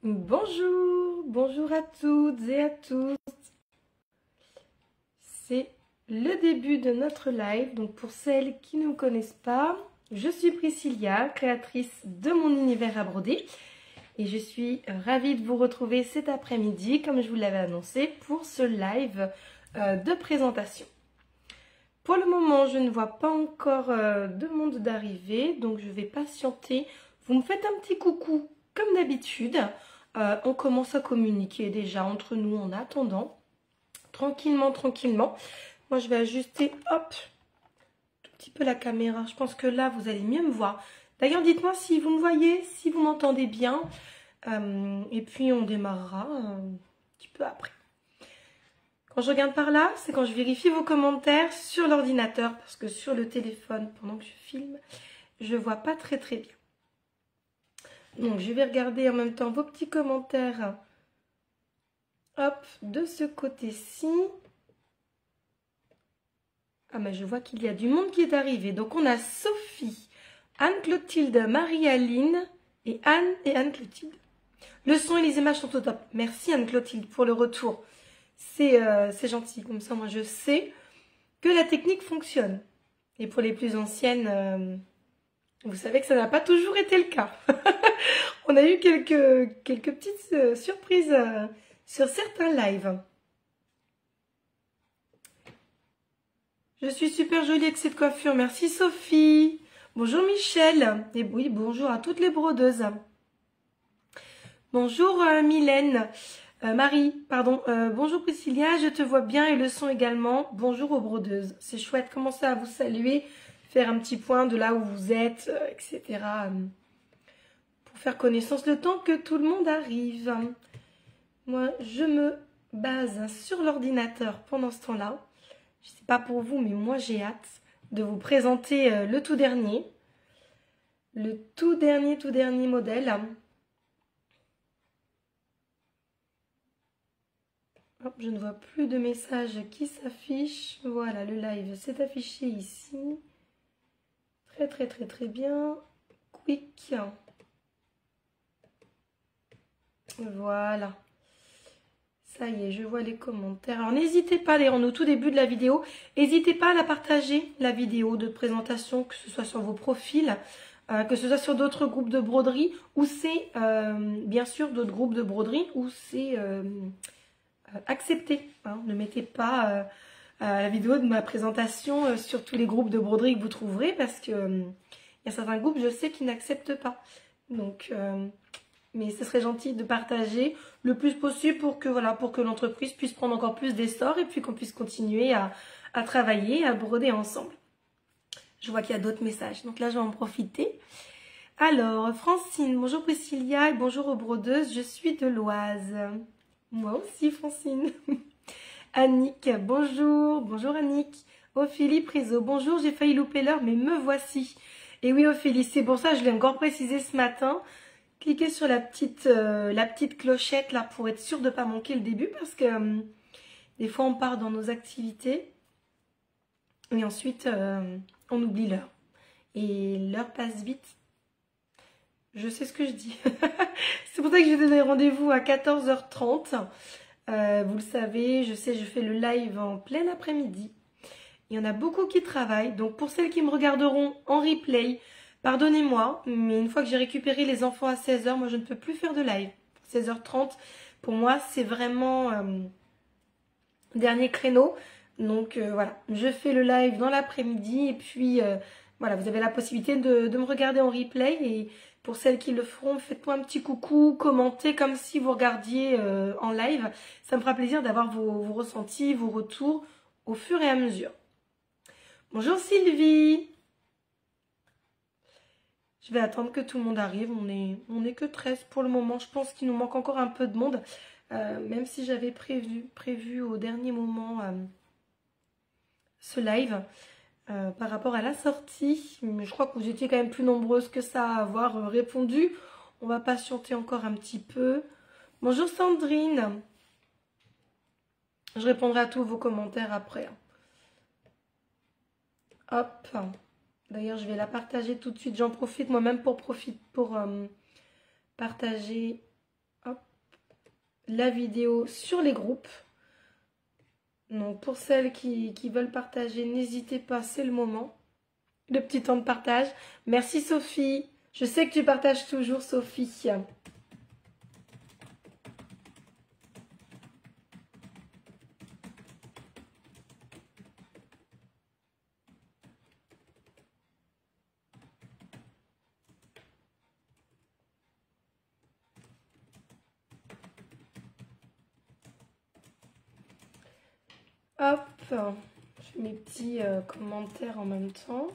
Bonjour, bonjour à toutes et à tous. C'est le début de notre live. Donc pour celles qui ne me connaissent pas, je suis Priscilla, créatrice de mon univers à broder. Et je suis ravie de vous retrouver cet après-midi, comme je vous l'avais annoncé, pour ce live de présentation. Pour le moment, je ne vois pas encore de monde d'arrivée, donc je vais patienter. Vous me faites un petit coucou comme d'habitude. On commence à communiquer déjà entre nous en attendant. Tranquillement, tranquillement. Moi, je vais ajuster, hop, tout petit peu la caméra. Je pense que là, vous allez mieux me voir. D'ailleurs, dites-moi si vous me voyez, si vous m'entendez bien. Et puis, on démarrera un petit peu après. Quand je regarde par là, c'est quand je vérifie vos commentaires sur l'ordinateur. Parce que sur le téléphone, pendant que je filme, je vois pas très très bien. Donc, je vais regarder en même temps vos petits commentaires. Hop, de ce côté-ci. Ah, mais je vois qu'il y a du monde qui est arrivé. Donc, on a Sophie, Anne-Clotilde, Marie-Aline et Anne-Clotilde. Le son et les images sont au top. Merci Anne-Clotilde pour le retour. C'est gentil. Comme ça, moi, je sais que la technique fonctionne. Et pour les plus anciennes, vous savez que ça n'a pas toujours été le cas. On a eu quelques petites surprises sur certains lives. Je suis super jolie avec cette coiffure. Merci Sophie. Bonjour Michel. Et oui, bonjour à toutes les brodeuses. Bonjour Mylène. Marie, pardon. Bonjour Priscilla, je te vois bien et le son également. Bonjour aux brodeuses. C'est chouette, commencer à vous saluer, faire un petit point de là où vous êtes, etc. Pour faire connaissance le temps que tout le monde arrive. Moi, je me base sur l'ordinateur pendant ce temps-là. Je ne sais pas pour vous, mais moi j'ai hâte de vous présenter le tout dernier. Le tout dernier modèle. Hop, je ne vois plus de messages qui s'affichent. Voilà, le live s'est affiché ici. Très bien. Quick. Voilà. Ça y est, je vois les commentaires. Alors n'hésitez pas, d'ailleurs on est au tout début de la vidéo, n'hésitez pas à la partager, la vidéo de présentation, que ce soit sur vos profils, que ce soit sur d'autres groupes de broderie, ou c'est bien sûr d'autres groupes de broderie, où c'est accepté. Hein. Ne mettez pas la vidéo de ma présentation sur tous les groupes de broderie que vous trouverez, parce que il y a certains groupes, je sais, qui n'acceptent pas. Donc... mais ce serait gentil de partager le plus possible pour que voilà, pour que l'entreprise puisse prendre encore plus d'essor et puis qu'on puisse continuer à travailler, à broder ensemble. Je vois qu'il y a d'autres messages, donc là je vais en profiter. Alors, Francine, bonjour Priscilla et bonjour aux brodeuses, je suis de l'Oise. Moi aussi Francine. Annick, bonjour, bonjour Annick. Ophélie Priso, bonjour, j'ai failli louper l'heure mais me voici. Et oui Ophélie, c'est pour ça que je l'ai encore précisé ce matin. Cliquez sur la petite clochette là pour être sûr de ne pas manquer le début parce que des fois on part dans nos activités et ensuite on oublie l'heure. Et l'heure passe vite. Je sais ce que je dis. C'est pour ça que je vais donner rendez-vous à 14h30. Vous le savez, je sais, je fais le live en plein après-midi. Il y en a beaucoup qui travaillent. Donc pour celles qui me regarderont en replay, pardonnez-moi, mais une fois que j'ai récupéré les enfants à 16h, moi je ne peux plus faire de live. 16h30, pour moi c'est vraiment dernier créneau. Donc voilà, je fais le live dans l'après-midi et puis voilà, vous avez la possibilité de me regarder en replay. Et pour celles qui le feront, faites-moi un petit coucou, commentez comme si vous regardiez en live. Ça me fera plaisir d'avoir vos ressentis, vos retours au fur et à mesure. Bonjour Sylvie. Je vais attendre que tout le monde arrive. On est que 13 pour le moment. Je pense qu'il nous manque encore un peu de monde. Même si j'avais prévu au dernier moment ce live par rapport à la sortie. Mais je crois que vous étiez quand même plus nombreuses que ça à avoir répondu. On va patienter encore un petit peu. Bonjour Sandrine. Je répondrai à tous vos commentaires après. Hop. D'ailleurs, je vais la partager tout de suite. J'en profite moi-même pour partager. Hop. la vidéo sur les groupes. Donc pour celles qui veulent partager, n'hésitez pas, c'est le moment. Le petit temps de partage. Merci Sophie. Je sais que tu partages toujours Sophie. Hop, je fais mes petits commentaires en même temps.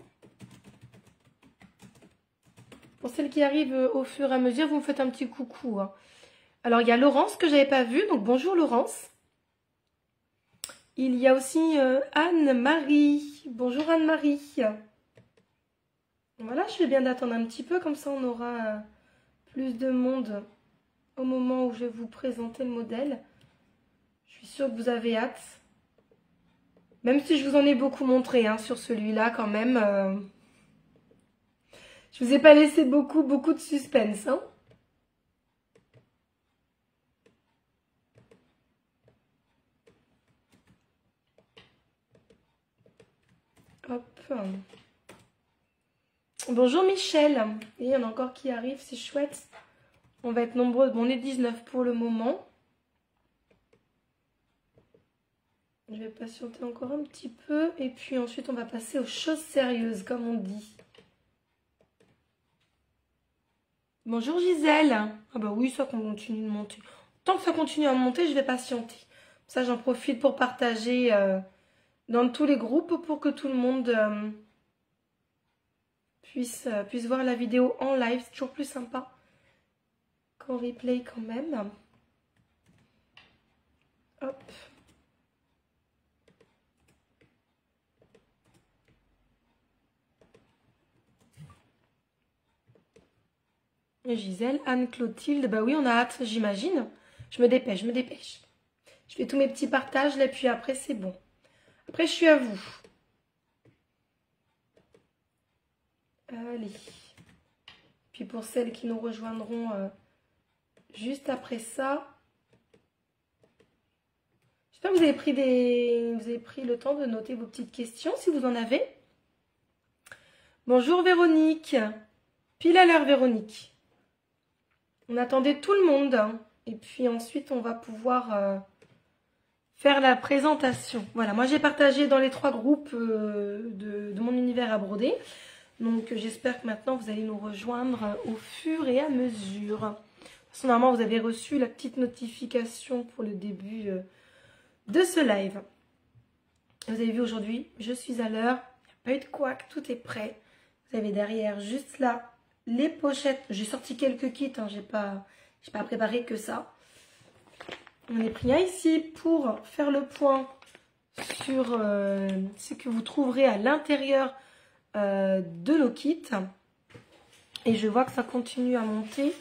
Pour celles qui arrivent au fur et à mesure, vous me faites un petit coucou. Hein. Alors, il y a Laurence que je n'avais pas vue, donc bonjour Laurence. Il y a aussi Anne-Marie. Bonjour Anne-Marie. Voilà, je vais bien d'attendre un petit peu, comme ça on aura plus de monde au moment où je vais vous présenter le modèle. Je suis sûre que vous avez hâte. Même si je vous en ai beaucoup montré hein, sur celui-là quand même. Je vous ai pas laissé beaucoup de suspense. Hein. Hop. Bonjour Michel. Et il y en a encore qui arrivent, c'est chouette. On va être nombreux. Bon, on est 19 pour le moment. Je vais patienter encore un petit peu. Et puis ensuite, on va passer aux choses sérieuses, comme on dit. Bonjour Gisèle. Ah bah oui, ça continue de monter. Tant que ça continue à monter, je vais patienter. Ça, j'en profite pour partager dans tous les groupes pour que tout le monde puisse voir la vidéo en live. C'est toujours plus sympa qu'en replay quand même. Hop. Gisèle, Anne-Clotilde, bah oui, on a hâte, j'imagine. Je me dépêche. Je fais tous mes petits partages, là, puis après, c'est bon. Après, je suis à vous. Allez. Puis pour celles qui nous rejoindront juste après ça. J'espère que vous avez pris le temps de noter vos petites questions, si vous en avez. Bonjour Véronique. Pile à l'heure Véronique. On attendait tout le monde. Hein. Et puis ensuite, on va pouvoir faire la présentation. Voilà, moi j'ai partagé dans les 3 groupes de mon univers à broder. Donc j'espère que maintenant vous allez nous rejoindre au fur et à mesure. De toute façon, normalement, vous avez reçu la petite notification pour le début de ce live. Vous avez vu aujourd'hui, je suis à l'heure. Il n'y a pas eu de couac, tout est prêt. Vous avez derrière, juste là, les pochettes. J'ai sorti quelques kits, hein, j'ai pas préparé que ça. On est pris un ici pour faire le point sur ce que vous trouverez à l'intérieur de nos kits. Et je vois que ça continue à monter.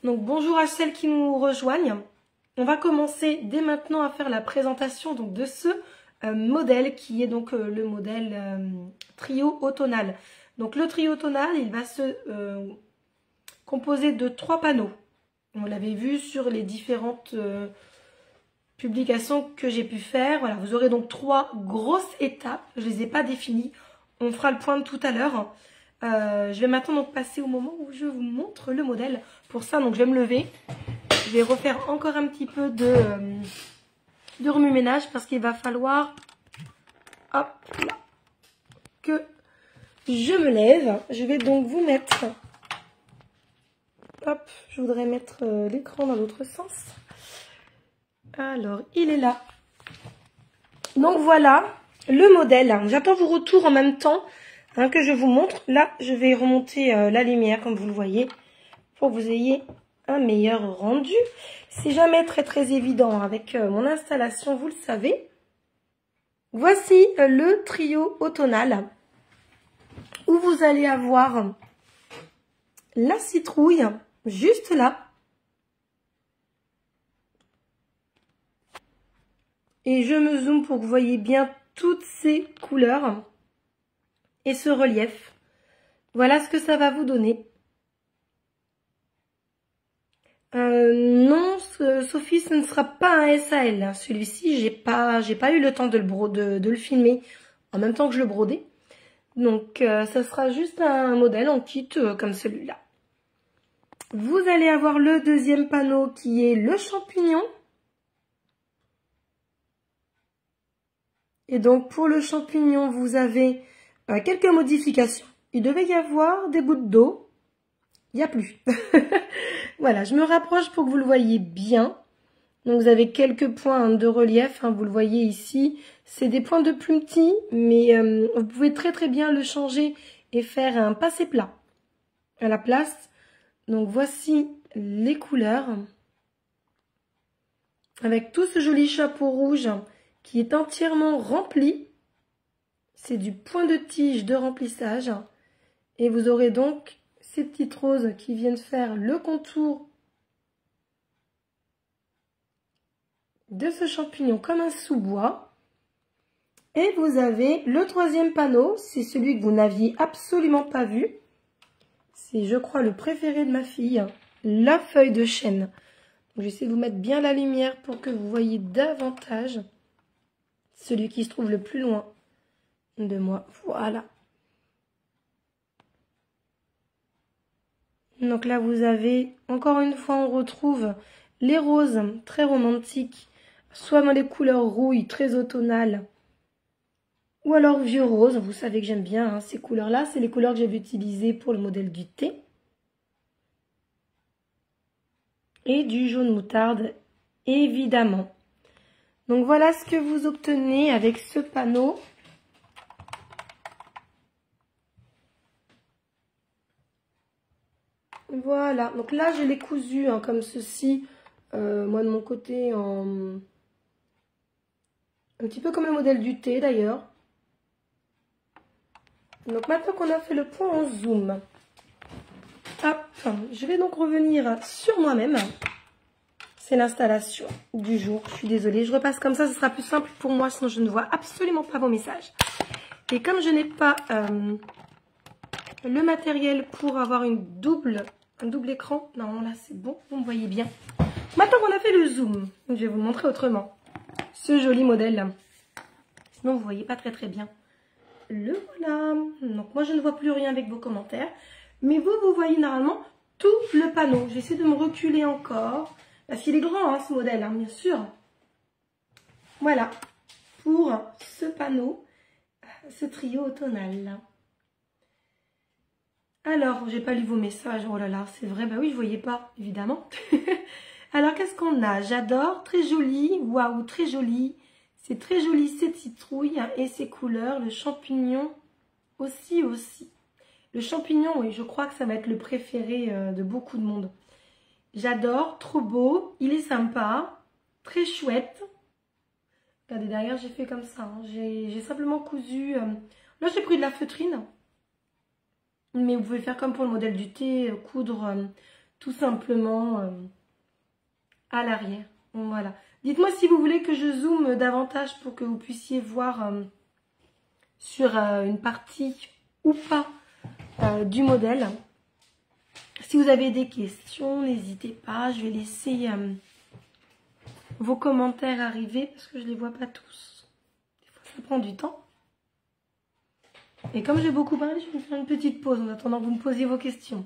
Donc bonjour à celles qui nous rejoignent. On va commencer dès maintenant à faire la présentation donc, de ce modèle qui est donc le modèle trio automnal. Donc le trio automnal, il va se composer de 3 panneaux. On l'avait vu sur les différentes publications que j'ai pu faire. Voilà, vous aurez donc 3 grosses étapes. Je ne les ai pas définies. On fera le point tout à l'heure. Je vais maintenant donc passer au moment où je vous montre le modèle. Pour ça, donc je vais me lever. Je vais refaire encore un petit peu de remue-ménage parce qu'il va falloir hop là, que je me lève. Je vais donc vous mettre... Hop, je voudrais mettre l'écran dans l'autre sens. Alors, il est là. Donc voilà le modèle. J'attends vos retours en même temps hein, que je vous montre. Là, je vais remonter la lumière comme vous le voyez pour que vous ayez un meilleur rendu. C'est jamais très évident avec mon installation, vous le savez. Voici le trio automnal où vous allez avoir la citrouille juste là. Et je me zoome pour que vous voyez bien toutes ces couleurs et ce relief. Voilà ce que ça va vous donner. Non, Sophie, ce ne sera pas un SAL, hein. Celui-ci, j'ai pas eu le temps de le filmer en même temps que je le brodais. Donc, ça sera juste un modèle en kit comme celui-là. Vous allez avoir le deuxième panneau qui est le champignon. Et donc, pour le champignon, vous avez quelques modifications. Il devait y avoir des gouttes d'eau. Il n'y a plus. Voilà, je me rapproche pour que vous le voyez bien. Donc, vous avez quelques points de relief, hein, vous le voyez ici. C'est des points de plus petits, mais vous pouvez très très bien le changer et faire un passé plat à la place. Donc, voici les couleurs. Avec tout ce joli chapeau rouge qui est entièrement rempli. C'est du point de tige de remplissage. Et vous aurez donc ces petites roses qui viennent faire le contour de ce champignon comme un sous-bois. Et vous avez le troisième panneau, c'est celui que vous n'aviez absolument pas vu. C'est, je crois, le préféré de ma fille, la feuille de chêne. Donc, je vais essayer de vous mettre bien la lumière pour que vous voyez davantage celui qui se trouve le plus loin de moi. Voilà. Donc là, vous avez, encore une fois, on retrouve les roses très romantiques, soit dans les couleurs rouille, très automnales, ou alors vieux rose. Vous savez que j'aime bien hein, ces couleurs-là. C'est les couleurs que j'avais utilisées pour le modèle du thé. Et du jaune moutarde, évidemment. Donc voilà ce que vous obtenez avec ce panneau. Voilà, donc là je l'ai cousu hein, comme ceci, moi de mon côté, un petit peu comme le modèle du thé d'ailleurs. Donc maintenant qu'on a fait le point en zoom, hop, je vais donc revenir sur moi-même. C'est l'installation du jour, je suis désolée, je repasse comme ça, ce sera plus simple pour moi, sinon je ne vois absolument pas vos messages. Et comme je n'ai pas le matériel pour avoir un double écran, non là c'est bon, vous me voyez bien. Maintenant qu'on a fait le zoom, je vais vous le montrer autrement. Ce joli modèle, sinon vous ne voyez pas très très bien. Le voilà. Donc moi je ne vois plus rien avec vos commentaires, mais vous voyez normalement tout le panneau. Je vais essayer de me reculer encore, parce qu'il est grand hein, ce modèle, hein, bien sûr. Voilà, pour ce panneau, ce trio automnal. Alors, j'ai pas lu vos messages, oh là là, c'est vrai, bah oui, je voyais pas, évidemment. Alors, qu'est-ce qu'on a? J'adore, très joli, waouh, très joli. C'est très joli, cette citrouille et ses couleurs, le champignon aussi. Le champignon, oui, je crois que ça va être le préféré de beaucoup de monde. J'adore, trop beau, il est sympa, très chouette. Regardez, derrière, j'ai fait comme ça, hein. J'ai simplement cousu... Là, j'ai pris de la feutrine. Mais vous pouvez faire comme pour le modèle du thé, coudre tout simplement à l'arrière. Voilà. Dites-moi si vous voulez que je zoome davantage pour que vous puissiez voir sur une partie ou pas du modèle. Si vous avez des questions, n'hésitez pas. Je vais laisser vos commentaires arriver parce que je ne les vois pas tous. Des fois, ça prend du temps. Et comme j'ai beaucoup parlé, je vais me faire une petite pause en attendant que vous me posiez vos questions.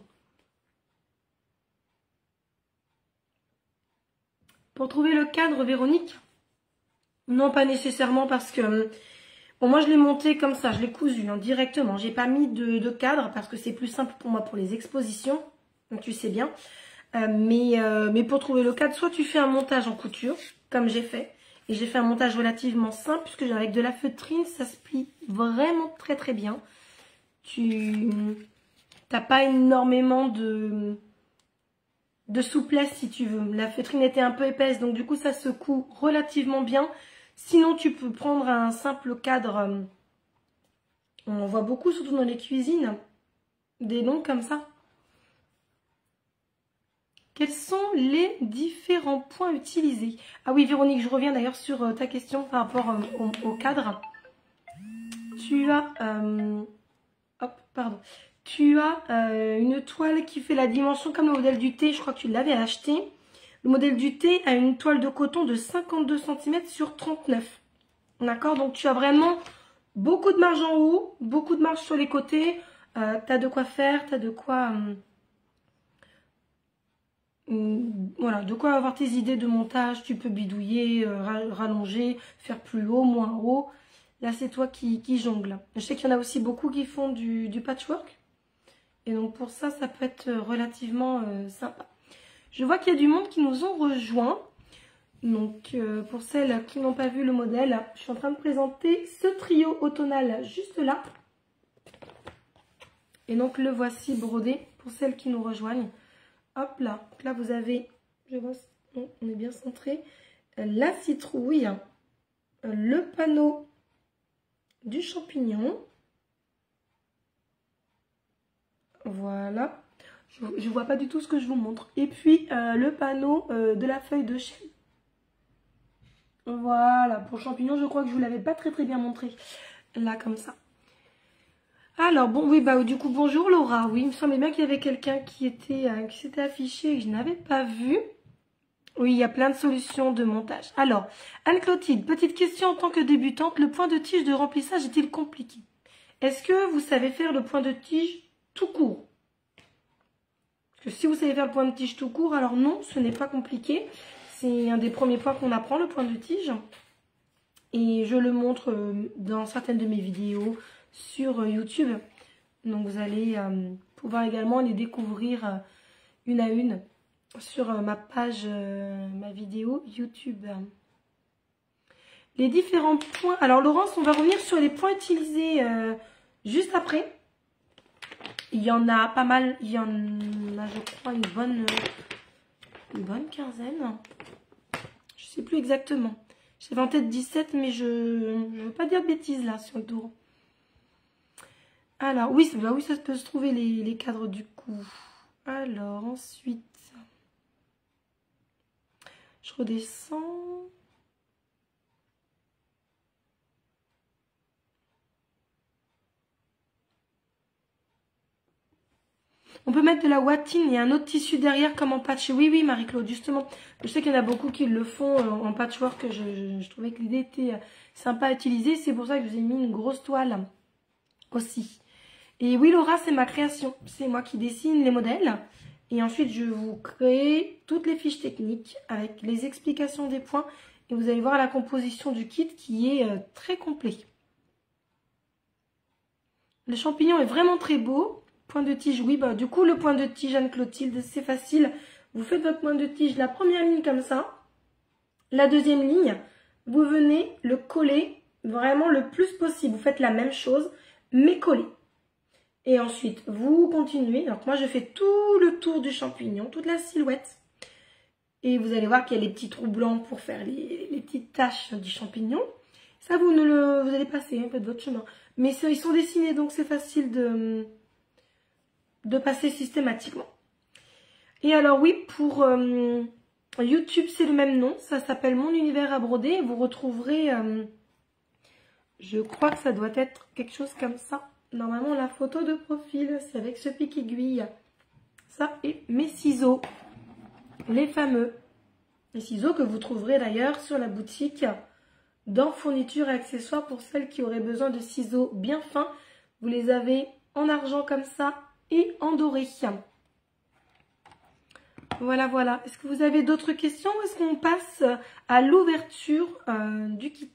Pour trouver le cadre, Véronique? Non, pas nécessairement parce que... Bon, moi, je l'ai monté comme ça, je l'ai cousu hein, directement. J'ai pas mis de cadre parce que c'est plus simple pour moi pour les expositions. Donc, tu sais bien. Mais pour trouver le cadre, soit tu fais un montage en couture, comme j'ai fait. Et j'ai fait un montage relativement simple puisque avec de la feutrine, ça se plie vraiment très très bien. Tu n'as pas énormément de souplesse si tu veux. La feutrine était un peu épaisse, donc du coup ça se coud relativement bien. Sinon tu peux prendre un simple cadre, on en voit beaucoup surtout dans les cuisines, des longs comme ça. Quels sont les différents points utilisés? Ah oui Véronique, je reviens d'ailleurs sur ta question par rapport au cadre. Tu as... hop, pardon. Tu as une toile qui fait la dimension comme le modèle du thé. Je crois que tu l'avais acheté. Le modèle du thé a une toile de coton de 52 cm sur 39. D'accord? Donc tu as vraiment beaucoup de marge en haut, beaucoup de marge sur les côtés. Tu as de quoi faire, tu as de quoi... voilà, de quoi avoir tes idées de montage. Tu peux bidouiller, rallonger, faire plus haut, moins haut. Là, c'est toi qui jongle. Je sais qu'il y en a aussi beaucoup qui font du patchwork. Et donc, pour ça, ça peut être relativement sympa. Je vois qu'il y a du monde qui nous ont rejoints. Donc, pour celles qui n'ont pas vu le modèle, je suis en train de présenter ce trio automnal juste là. Et donc, le voici brodé pour celles qui nous rejoignent. Hop là. Donc là, vous avez, je vois, on est bien centré, la citrouille, le panneau du champignon. Voilà. Je vois pas du tout ce que je vous montre. Et puis, le panneau de la feuille de chêne. Voilà. Pour champignon, je crois que je vous l'avais pas très bien montré. Là, comme ça. Alors, bon, oui, bah, du coup, bonjour Laura. Oui, il me semblait bien qu'il y avait quelqu'un qui s'était affiché et que je n'avais pas vu. Oui, il y a plein de solutions de montage. Alors, Anne-Clotilde, petite question en tant que débutante. Le point de tige de remplissage est-il compliqué? Est-ce que vous savez faire le point de tige tout court? Parce que si vous savez faire le point de tige tout court, alors non, ce n'est pas compliqué. C'est un des premiers points qu'on apprend, le point de tige. Et je le montre dans certaines de mes vidéos sur YouTube. Donc vous allez pouvoir également les découvrir une à une sur ma page, ma vidéo YouTube. Les différents points. Alors Laurence, on va revenir sur les points utilisés juste après. Il y en a pas mal. Il y en a, je crois, une bonne quinzaine. Je sais plus exactement. J'avais en tête 17, mais je ne veux pas dire de bêtises là sur le tour. Alors, oui, bah oui, ça peut se trouver les cadres du coup. Alors, ensuite, je redescends. On peut mettre de la watine et un autre tissu derrière comme en patch. Oui, oui, Marie-Claude, justement. Je sais qu'il y en a beaucoup qui le font en patchwork. Je trouvais que l'idée était sympa à utiliser. C'est pour ça que je vous ai mis une grosse toile aussi. Et oui, Laura, c'est ma création. C'est moi qui dessine les modèles. Et ensuite, je vous crée toutes les fiches techniques avec les explications des points. Et vous allez voir la composition du kit qui est très complet. Le champignon est vraiment très beau. Point de tige, oui, bah du coup, le point de tige, Anne-Clotilde, c'est facile. Vous faites votre point de tige, la première ligne comme ça. La deuxième ligne, vous venez le coller vraiment le plus possible. Vous faites la même chose, mais collé. Et ensuite, vous continuez. Donc moi, je fais tout le tour du champignon, toute la silhouette. Et vous allez voir qu'il y a les petits trous blancs pour faire les petites taches du champignon. Ça, vous allez passer, hein, faites votre chemin. Mais ils sont dessinés, donc c'est facile de passer systématiquement. Et alors oui, pour YouTube, c'est le même nom. Ça s'appelle Mon Univers à broder. Vous retrouverez, je crois que ça doit être quelque chose comme ça. Normalement, la photo de profil, c'est avec ce pic-aiguille. Ça et mes ciseaux. Les fameux. Les ciseaux que vous trouverez d'ailleurs sur la boutique dans fournitures et accessoires pour celles qui auraient besoin de ciseaux bien fins. Vous les avez en argent comme ça et en doré. Voilà, voilà. Est-ce que vous avez d'autres questions ou est-ce qu'on passe à l'ouverture du kit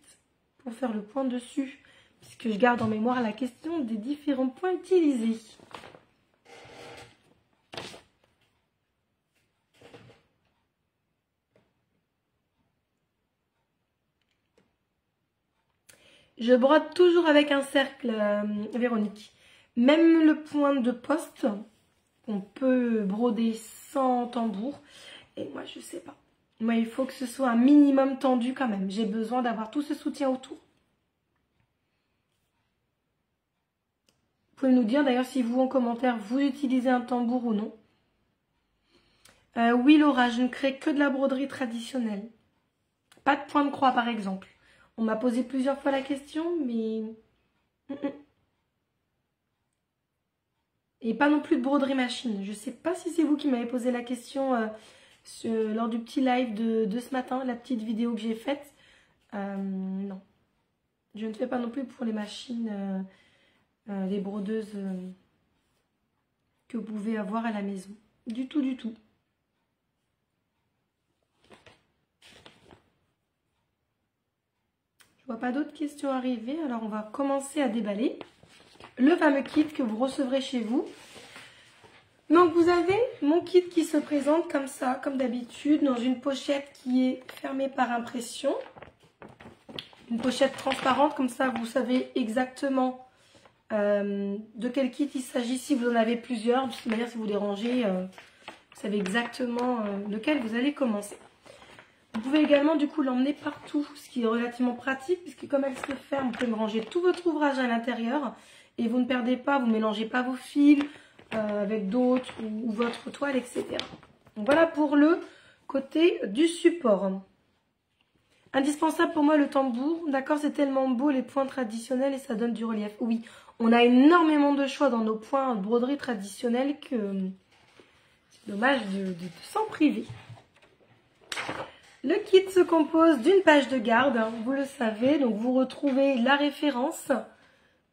pour faire le point dessus? Puisque je garde en mémoire la question des différents points utilisés. Je brode toujours avec un cercle, Véronique. Même le point de poste, on peut broder sans tambour. Et moi, je sais pas. Moi, il faut que ce soit un minimum tendu quand même. J'ai besoin d'avoir tout ce soutien autour. Vous pouvez nous dire d'ailleurs si vous, en commentaire, vous utilisez un tambour ou non. Oui, Laura, je ne crée que de la broderie traditionnelle. Pas de point de croix, par exemple. On m'a posé plusieurs fois la question, mais... Et pas non plus de broderie machine. Je sais pas si c'est vous qui m'avez posé la question lors du petit live de ce matin, la petite vidéo que j'ai faite. Non. Je ne fais pas non plus pour les machines, les brodeuses que vous pouvez avoir à la maison. Du tout, du tout. Je vois pas d'autres questions arriver, alors on va commencer à déballer le fameux kit que vous recevrez chez vous. Donc vous avez mon kit qui se présente comme ça, comme d'habitude, dans une pochette qui est fermée par impression. Une pochette transparente, comme ça vous savez exactement de quel kit il s'agit si vous en avez plusieurs. De toute manière, si vous les rangez, vous savez exactement lequel vous allez commencer. Vous pouvez également du coup l'emmener partout, ce qui est relativement pratique, puisque comme elle se ferme, vous pouvez ranger tout votre ouvrage à l'intérieur et vous ne perdez pas, vous ne mélangez pas vos fils avec d'autres ou votre toile, etc. Donc voilà pour le côté du support. Indispensable pour moi le tambour, d'accord, c'est tellement beau les points traditionnels et ça donne du relief. Oui, on a énormément de choix dans nos points de broderie traditionnels que c'est dommage de s'en priver. Le kit se compose d'une page de garde, hein, vous le savez, donc vous retrouvez la référence,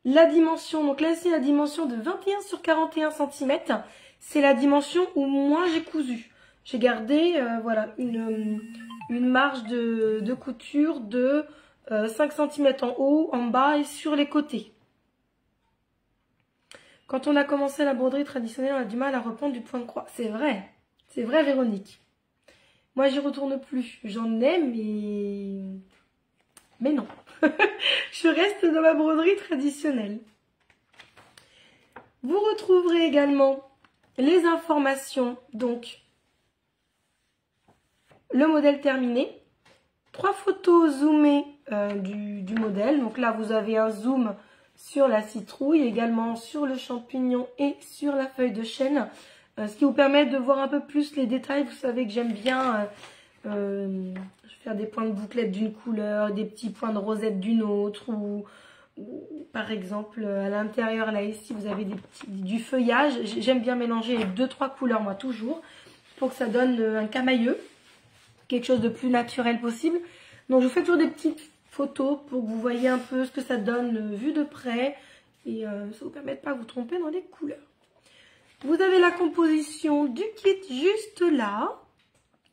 la dimension, donc là c'est la dimension de 21 sur 41 cm, c'est la dimension où moi j'ai cousu. J'ai gardé voilà, une marge de couture de 5 cm en haut, en bas et sur les côtés. Quand on a commencé la broderie traditionnelle, on a du mal à reprendre du point de croix. C'est vrai Véronique. Moi, j'y retourne plus. J'en ai, mais non. Je reste dans ma broderie traditionnelle. Vous retrouverez également les informations, donc le modèle terminé, 3 photos zoomées du modèle. Donc là, vous avez un zoom sur la citrouille, également sur le champignon et sur la feuille de chêne. Ce qui vous permet de voir un peu plus les détails. Vous savez que j'aime bien faire des points de bouclette d'une couleur, des petits points de rosette d'une autre. Ou par exemple, à l'intérieur, là ici, vous avez du feuillage. J'aime bien mélanger les 2-3 couleurs, moi, toujours, pour que ça donne un camailleux. Quelque chose de plus naturel possible. Donc, je vous fais toujours des petites photos pour que vous voyez un peu ce que ça donne vu de près. Et ça vous permet de ne pas vous tromper dans les couleurs. Vous avez la composition du kit juste là.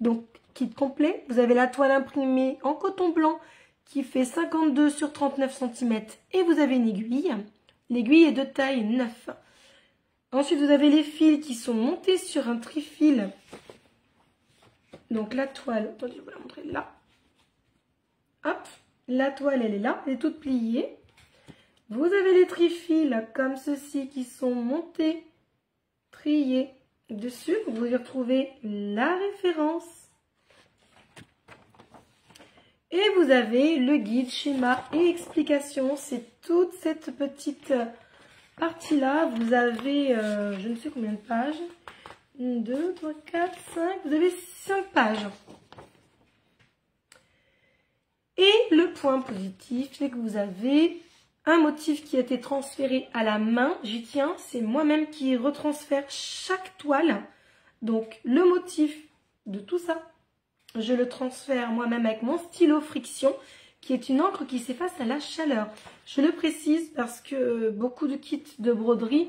Donc, kit complet. Vous avez la toile imprimée en coton blanc qui fait 52 sur 39 cm. Et vous avez une aiguille. L'aiguille est de taille 9. Ensuite, vous avez les fils qui sont montés sur un trifil. Donc, la toile, attendez, je vais vous la montrer là. Hop, la toile, elle est là, elle est toute pliée. Vous avez les trifils comme ceci qui sont montés, triés dessus. Vous y retrouvez la référence. Et vous avez le guide, schéma et explication. C'est toute cette petite partie-là. Vous avez, je ne sais combien de pages. 1, 2, 3, 4, 5. Vous avez 5 pages. Et le point positif, c'est que vous avez un motif qui a été transféré à la main. J'y tiens, c'est moi-même qui retransfère chaque toile. Donc, le motif de tout ça, je le transfère moi-même avec mon stylo friction, qui est une encre qui s'efface à la chaleur. Je le précise parce que beaucoup de kits de broderie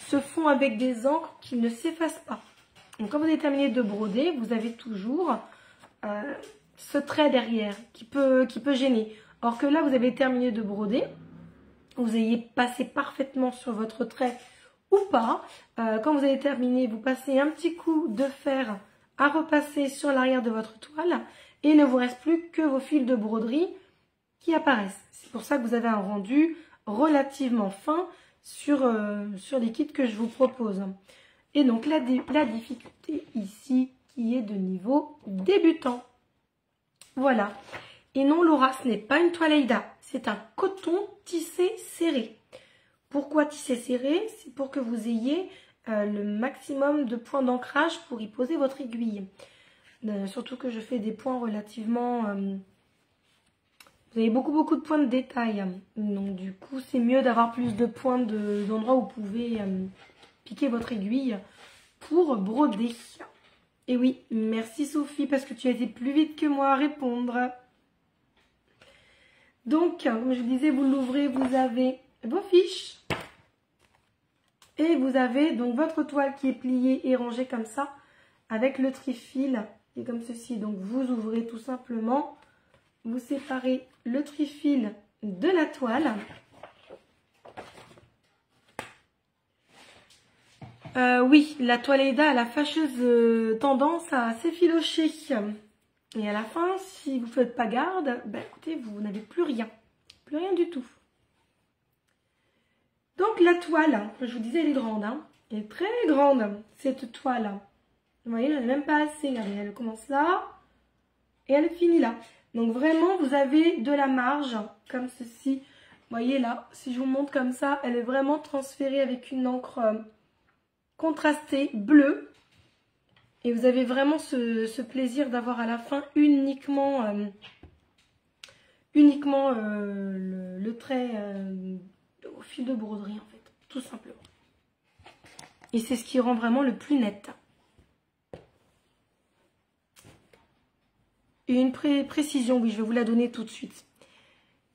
se font avec des encres qui ne s'effacent pas. Donc, quand vous avez terminé de broder, vous avez toujours ce trait derrière qui peut gêner. Or que là, vous avez terminé de broder, vous ayez passé parfaitement sur votre trait ou pas. Quand vous avez terminé, vous passez un petit coup de fer à repasser sur l'arrière de votre toile et il ne vous reste plus que vos fils de broderie qui apparaissent. C'est pour ça que vous avez un rendu relativement fin sur les kits que je vous propose. Et donc la difficulté ici qui est de niveau débutant. Voilà. Et non Laura, ce n'est pas une toile Aïda, c'est un coton tissé serré. Pourquoi tissé serré? C'est pour que vous ayez le maximum de points d'ancrage pour y poser votre aiguille. Surtout que je fais des points relativement... vous avez beaucoup de points de détail. Donc du coup, c'est mieux d'avoir plus de points d'endroits où vous pouvez piquer votre aiguille pour broder. Et oui, merci Sophie parce que tu as été plus vite que moi à répondre. Donc, comme je disais, vous l'ouvrez, vous avez vos fiches. Et vous avez donc votre toile qui est pliée et rangée comme ça, avec le trifil qui est comme ceci. Donc, vous ouvrez tout simplement, vous séparez le trifil de la toile. Oui, la toile Aida a la fâcheuse tendance à s'effilocher. Et à la fin, si vous ne faites pas garde, ben écoutez, vous n'avez plus rien du tout. Donc la toile, je vous disais, elle est grande, hein. Elle est très grande, cette toile. Vous voyez, j'en ai même pas assez. Regardez, elle commence là et elle finit là. Donc vraiment, vous avez de la marge, comme ceci. Vous voyez là, si je vous montre comme ça, elle est vraiment transférée avec une encre contrastée bleue. Et vous avez vraiment ce plaisir d'avoir à la fin uniquement le trait au fil de broderie en fait, tout simplement. Et c'est ce qui rend vraiment le plus net. Et une précision, oui, je vais vous la donner tout de suite.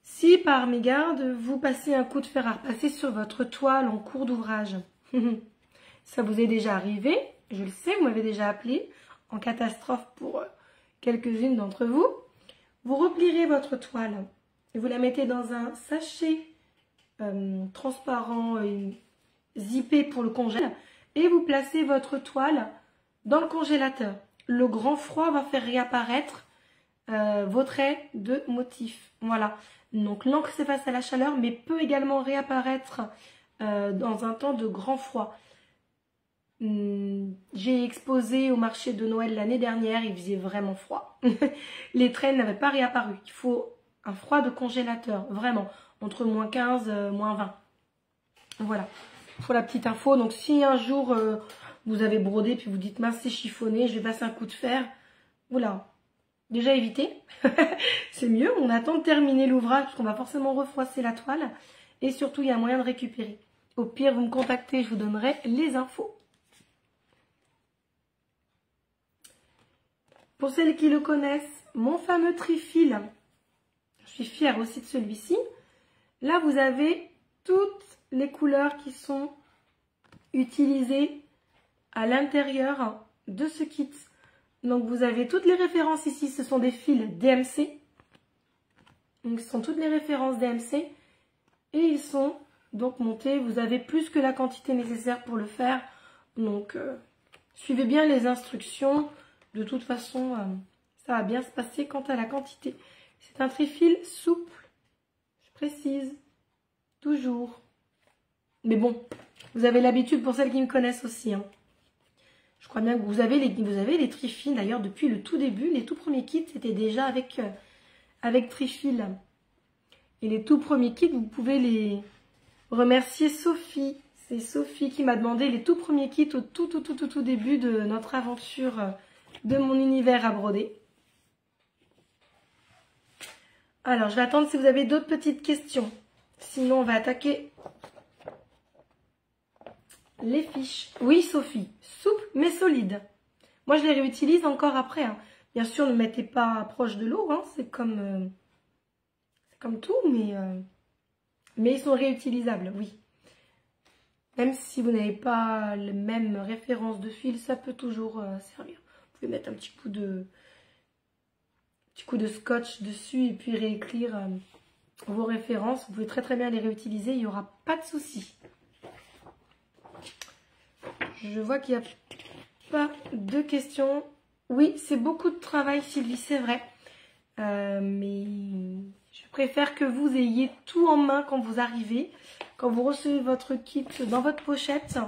Si par mégarde, vous passez un coup de fer à repasser sur votre toile en cours d'ouvrage, ça vous est déjà arrivé, je le sais, vous m'avez déjà appelé en catastrophe pour quelques-unes d'entre vous. Vous replierez votre toile et vous la mettez dans un sachet transparent zippé pour le congèle et vous placez votre toile dans le congélateur. Le grand froid va faire réapparaître vos traits de motif. Voilà. Donc l'encre s'efface à la chaleur mais peut également réapparaître dans un temps de grand froid. J'ai exposé au marché de Noël l'année dernière, il faisait vraiment froid. Les traits n'avaient pas réapparu. Il faut un froid de congélateur, vraiment, entre moins 15, moins 20. Voilà, pour la petite info. Donc si un jour vous avez brodé puis vous dites mince c'est chiffonné, je vais passer un coup de fer, voilà, déjà évitez. C'est mieux, on attend de terminer l'ouvrage parce qu'on va forcément refroisser la toile. Et surtout, il y a moyen de récupérer. Au pire, vous me contactez, je vous donnerai les infos. Pour celles qui le connaissent, mon fameux trifil, je suis fière aussi de celui-ci. Là, vous avez toutes les couleurs qui sont utilisées à l'intérieur de ce kit. Donc, vous avez toutes les références ici. Ce sont des fils DMC. Donc, ce sont toutes les références DMC. Et ils sont donc montés. Vous avez plus que la quantité nécessaire pour le faire. Donc, suivez bien les instructions. De toute façon, ça va bien se passer quant à la quantité. C'est un trifil souple, je précise, toujours. Mais bon, vous avez l'habitude pour celles qui me connaissent aussi. Hein. Je crois bien que vous avez les trifils, d'ailleurs, depuis le tout début. Les tout premiers kits, c'était déjà avec trifil. Et les tout premiers kits, vous pouvez les remercier Sophie. C'est Sophie qui m'a demandé les tout premiers kits au tout début de notre aventure de mon univers à broder. Alors, je vais attendre si vous avez d'autres petites questions. Sinon, on va attaquer les fiches. Oui, Sophie, souple mais solide. Moi, je les réutilise encore après. Hein. Bien sûr, ne mettez pas proche de l'eau. Hein. C'est comme tout, mais ils sont réutilisables, oui. Même si vous n'avez pas les mêmes références de fil, ça peut toujours servir. Vous pouvez mettre un petit coup de scotch dessus et puis réécrire vos références. Vous pouvez très bien les réutiliser, il n'y aura pas de souci. Je vois qu'il n'y a pas de questions. Oui, c'est beaucoup de travail, Sylvie, c'est vrai. Mais je préfère que vous ayez tout en main quand vous arrivez, quand vous recevez votre kit dans votre pochette.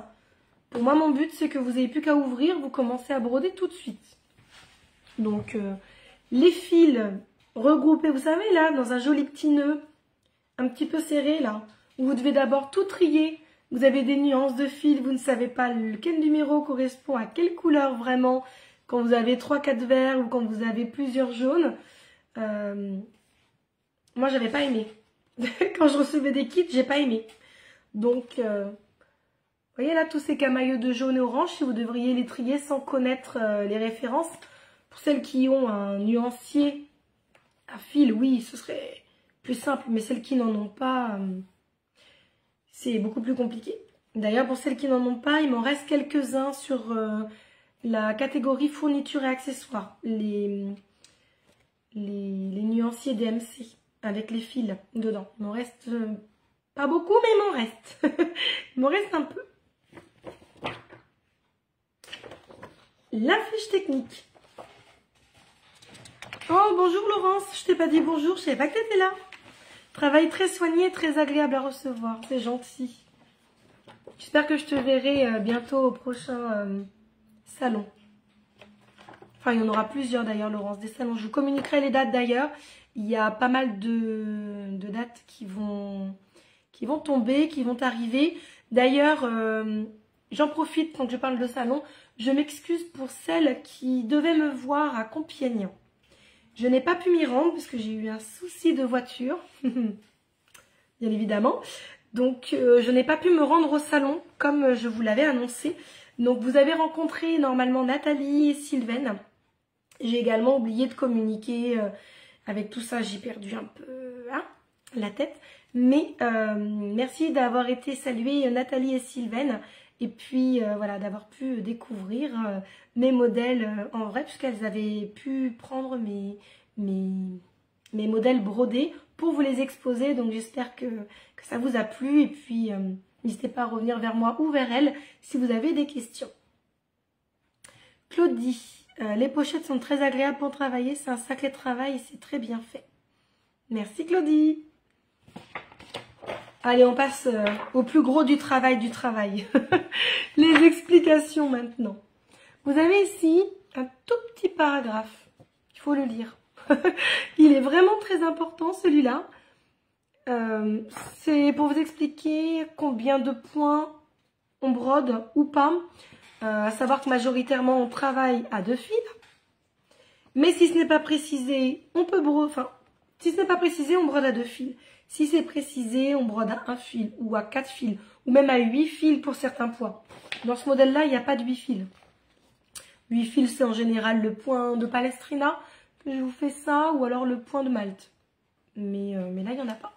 Pour moi, mon but, c'est que vous n'ayez plus qu'à ouvrir, vous commencez à broder tout de suite. Donc, les fils regroupés, vous savez, là, dans un joli petit nœud, un petit peu serré, là, où vous devez d'abord tout trier. Vous avez des nuances de fils, vous ne savez pas quel numéro correspond à quelle couleur vraiment, quand vous avez 3-4 verts ou quand vous avez plusieurs jaunes. Moi, j'avais pas aimé. Quand je recevais des kits, j'ai pas aimé. Donc, voyez là tous ces camaïeux de jaune et orange, si vous devriez les trier sans connaître les références. Pour celles qui ont un nuancier à fil, oui, ce serait plus simple. Mais celles qui n'en ont pas, c'est beaucoup plus compliqué. D'ailleurs, pour celles qui n'en ont pas, il m'en reste quelques-uns sur la catégorie fourniture et accessoires. Les nuanciers DMC avec les fils dedans. Il m'en reste pas beaucoup, mais il m'en reste. Il m'en reste un peu. La fiche technique. Oh, bonjour Laurence, je t'ai pas dit bonjour, je savais pas que t'étais là. Travail très soigné, très agréable à recevoir, c'est gentil. J'espère que je te verrai bientôt au prochain salon. Enfin, il y en aura plusieurs d'ailleurs, Laurence, des salons. Je vous communiquerai les dates d'ailleurs. Il y a pas mal de dates qui vont tomber, qui vont arriver. D'ailleurs, j'en profite quand je parle de salon. Je m'excuse pour celles qui devaient me voir à Compiègne. Je n'ai pas pu m'y rendre parce que j'ai eu un souci de voiture, bien évidemment. Donc, je n'ai pas pu me rendre au salon comme je vous l'avais annoncé. Donc, vous avez rencontré normalement Nathalie et Sylvaine. J'ai également oublié de communiquer avec tout ça. J'ai perdu un peu la tête. Mais merci d'avoir été saluées Nathalie et Sylvaine. Et puis, voilà, d'avoir pu découvrir mes modèles en vrai, puisqu'elles avaient pu prendre mes modèles brodés pour vous les exposer. Donc, j'espère que ça vous a plu. Et puis, n'hésitez pas à revenir vers moi ou vers elles si vous avez des questions. Claudie, les pochettes sont très agréables pour travailler. C'est un sacré travail et c'est très bien fait. Merci Claudie. Allez, on passe au plus gros du travail Les explications maintenant. Vous avez ici un tout petit paragraphe. Il faut le lire. Il est vraiment très important celui-là. C'est pour vous expliquer combien de points on brode ou pas. À savoir que majoritairement on travaille à 2 fils. Mais si ce n'est pas précisé, on peut broder. Enfin, si ce n'est pas précisé, on brode à 2 fils. Si c'est précisé, on brode à 1 fil ou à 4 fils ou même à 8 fils pour certains points. Dans ce modèle-là, il n'y a pas de 8 fils. 8 fils, c'est en général le point de Palestrina que je vous fais ça ou alors le point de Malte. Mais là, il n'y en a pas.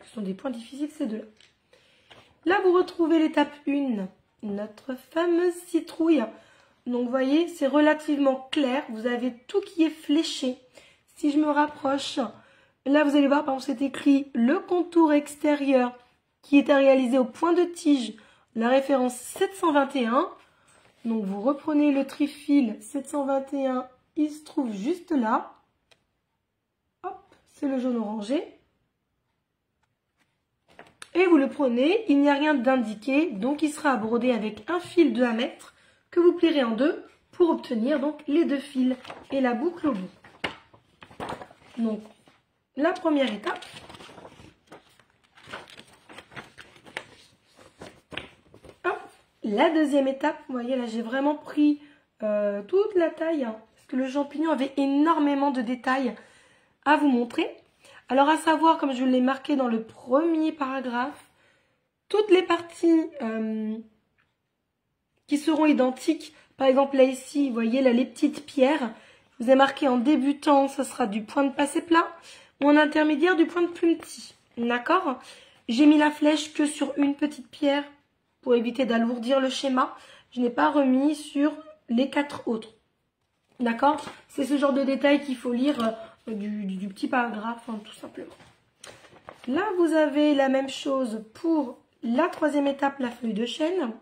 Ce sont des points difficiles, ces deux-là. Là, vous retrouvez l'étape 1, notre fameuse citrouille. Donc, vous voyez, c'est relativement clair. Vous avez tout qui est fléché. Si je me rapproche... Là, vous allez voir, par exemple, c'est écrit le contour extérieur qui était réalisé au point de tige, la référence 721. Donc, vous reprenez le trifil 721, il se trouve juste là. Hop, c'est le jaune orangé. Et vous le prenez, il n'y a rien d'indiqué, donc il sera brodé avec un fil de 1 mètre que vous plierez en 2 pour obtenir donc les 2 fils et la boucle au bout. Donc, la première étape, hop, la deuxième étape, vous voyez là j'ai vraiment pris toute la taille, parce que le champignon avait énormément de détails à vous montrer. Alors à savoir, comme je l'ai marqué dans le premier paragraphe, toutes les parties qui seront identiques, par exemple là ici, vous voyez là les petites pierres, je vous ai marqué en débutant, ça sera du point de passé plat, ou en intermédiaire du point de plus petit, d'accord? J'ai mis la flèche que sur une petite pierre pour éviter d'alourdir le schéma. Je n'ai pas remis sur les 4 autres, d'accord? C'est ce genre de détail qu'il faut lire du petit paragraphe, hein, tout simplement. Là, vous avez la même chose pour la troisième étape, la feuille de chêne.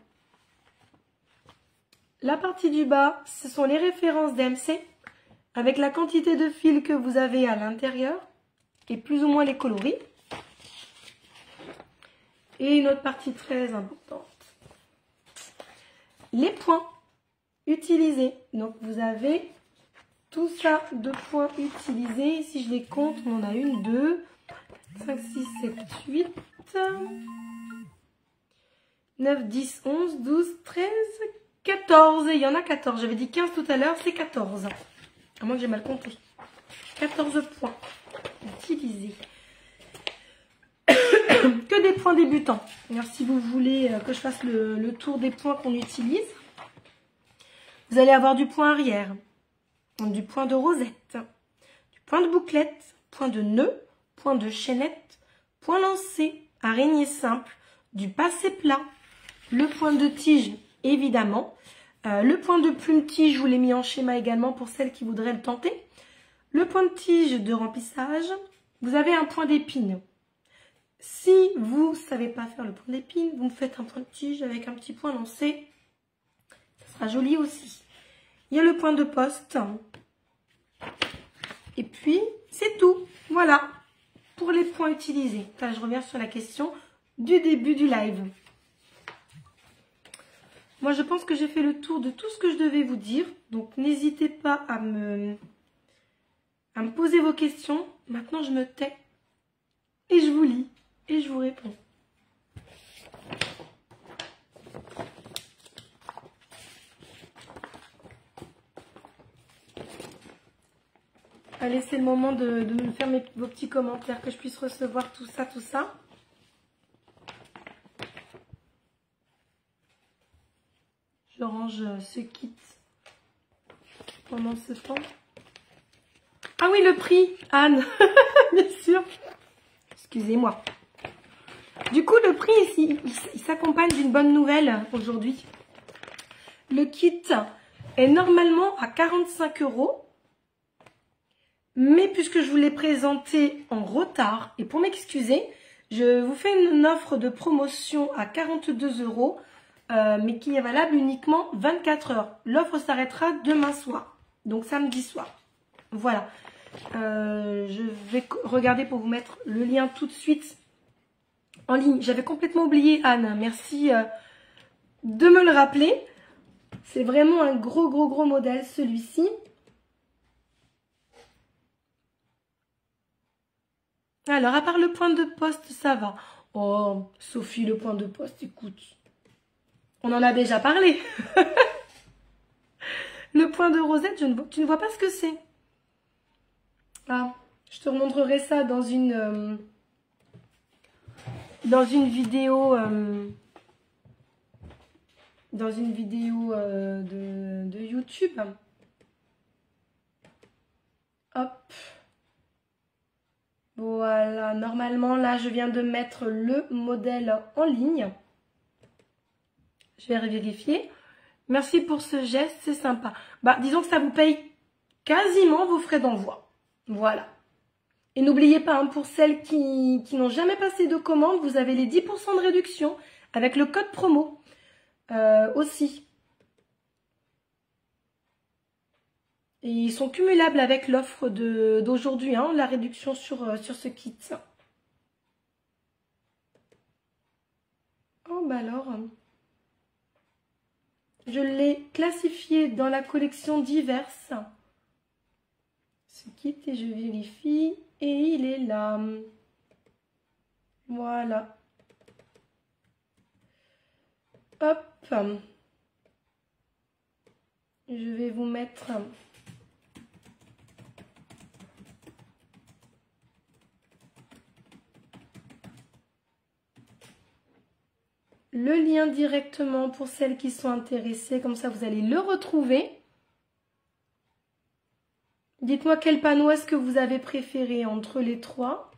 La partie du bas, ce sont les références DMC avec la quantité de fils que vous avez à l'intérieur et plus ou moins les coloris. Et une autre partie très importante, les points utilisés. Donc vous avez tout ça de points utilisés. Si je les compte, on en a 1, 2, 5, 6, 7, 8, 9, 10, 11, 12, 13, 14. Il y en a 14. J'avais dit 15 tout à l'heure, c'est 14. À moins que j'ai mal compté. 14 points utilisés. que des points débutants. Alors, si vous voulez que je fasse le tour des points qu'on utilise, vous allez avoir du point arrière, du point de rosette, du point de bouclette, point de nœud, point de chaînette, point lancé, araignée simple, du passé plat, le point de tige évidemment, le point de plume tige, je vous l'ai mis en schéma également pour celles qui voudraient le tenter, le point de tige de remplissage, vous avez un point d'épine. Si vous ne savez pas faire le point d'épine, vous me faites un point de tige avec un petit point lancé, ça sera joli aussi. Il y a le point de poste, et puis c'est tout, voilà, pour les points utilisés. Là, je reviens sur la question du début du live. Moi, je pense que j'ai fait le tour de tout ce que je devais vous dire. Donc, n'hésitez pas à me poser vos questions. Maintenant, je me tais et je vous lis et je vous réponds. Allez, c'est le moment de me faire vos petits commentaires, que je puisse recevoir tout ça, tout ça. Je range ce kit pendant ce temps. Ah oui, le prix, Anne, bien sûr. Excusez-moi. Du coup, le prix ici, il s'accompagne d'une bonne nouvelle aujourd'hui. Le kit est normalement à 45 €. Mais puisque je vous l'ai présenté en retard, et pour m'excuser, je vous fais une offre de promotion à 42 €. Mais qui est valable uniquement 24 heures. L'offre s'arrêtera demain soir, donc samedi soir. Voilà. Je vais regarder pour vous mettre le lien tout de suite en ligne. J'avais complètement oublié, Anne. Merci de me le rappeler. C'est vraiment un gros modèle, celui-ci. Alors, à part le point de poste, ça va. Oh, Sophie, le point de poste, écoute. On en a déjà parlé. Le point de rosette, tu ne vois pas ce que c'est. Ah, je te remontrerai ça dans une vidéo, de YouTube. Hop. Voilà, normalement, là, je viens de mettre le modèle en ligne. Je vais vérifier. Merci pour ce geste, c'est sympa. Bah, disons que ça vous paye quasiment vos frais d'envoi. Voilà. Et n'oubliez pas, hein, pour celles qui n'ont jamais passé de commande, vous avez les 10% de réduction avec le code promo aussi. Et ils sont cumulables avec l'offre d'aujourd'hui, hein, la réduction sur ce kit. Oh, bah alors... Je l'ai classifié dans la collection diverses. Ce kit, et je vérifie. Et il est là. Voilà. Hop. Je vais vous mettre... le lien directement pour celles qui sont intéressées. Comme ça, vous allez le retrouver. Dites-moi quel panneau est-ce que vous avez préféré entre les trois.